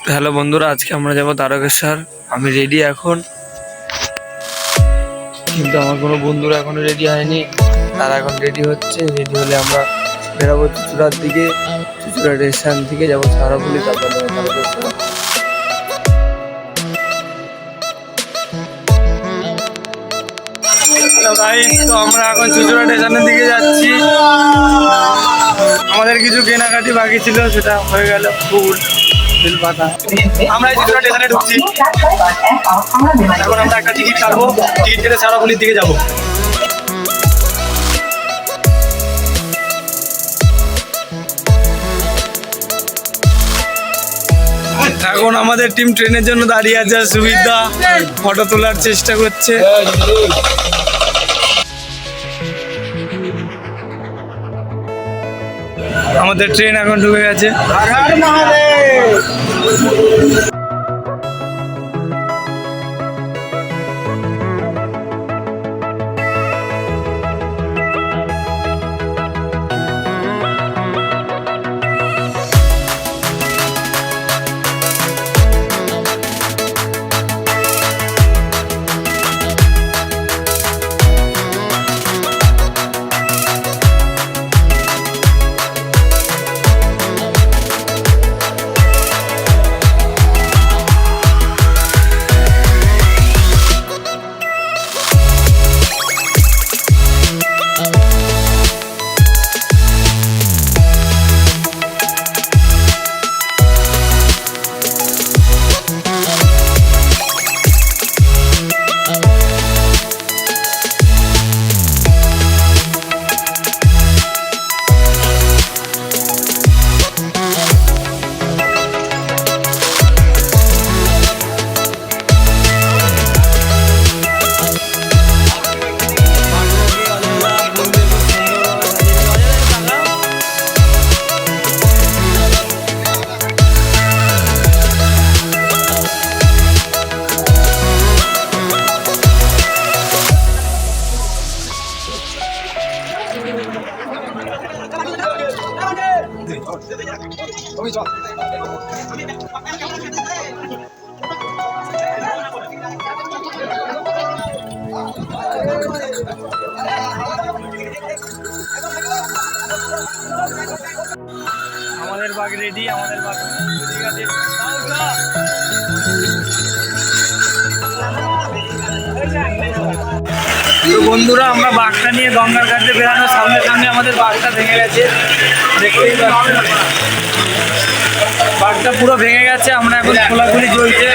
Hello বন্ধুরা, আজকে আমরা যাব তারকেশ্বর। আমি রেডি এখন, কিন্তু আমার কোনো বন্ধুরা এখনো রেডি হয়নি। তারা এখন রেডি হচ্ছে। রেডি হলে আমরা বেরাবো চুচুড়ার দিকে। চুচুড়া স্টেশন থেকে যাবো সারাপুলি, তারপর যাবো তারকেশ্বর। হ্যালো গাইস, তো আমরা এখন চুচুড়া স্টেশনের দিকে যাচ্ছি। আমাদের কিছু কেনাকাটি বাকি ছিল, সেটা হয়ে গেল। ফুল বেলপাতা। আমরা এই চুচুড়া স্টেশনে ঢুকছি। এখন আমরা একটা টিকিট কাটবো, টিকিট কেটে সারাপুলির দিকে যাবো। এখন আমাদের টিম ট্রেনের জন্য দাঁড়িয়ে আছে। সুবিধা ফটো তোলার চেষ্টা করছে। আমাদের ট্রেন এখন ঢুকে গেছে। আমাদের বাগ রেডি, আমাদের বাগ ঠিক আছে। তো বন্ধুরা, আমরা বাঘটা নিয়ে গঙ্গার ঘাটে বেরানোর সামনে সামনে আমাদের বাঘটা ভেঙে গেছে, দেখতেই পাচ্ছেন। বাঘটা পুরো ভেঙে গেছে। আমরা এখন খোলাখুলি চলছে,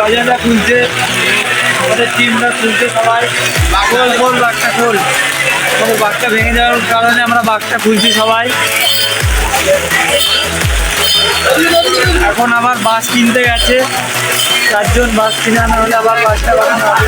অজয়দা খুলছে, আমাদের টিমরা খুলছে সবাই। খোল খোল বাঘটা খোল। আমাদের বাঘটা ভেঙে যাওয়ার কারণে আমরা বাঘটা খুলছি সবাই। এখন আবার বাস কিনতে গেছে, 4 জন বাস কিনে আনা হলে আবার বাসটা বানানো হবে।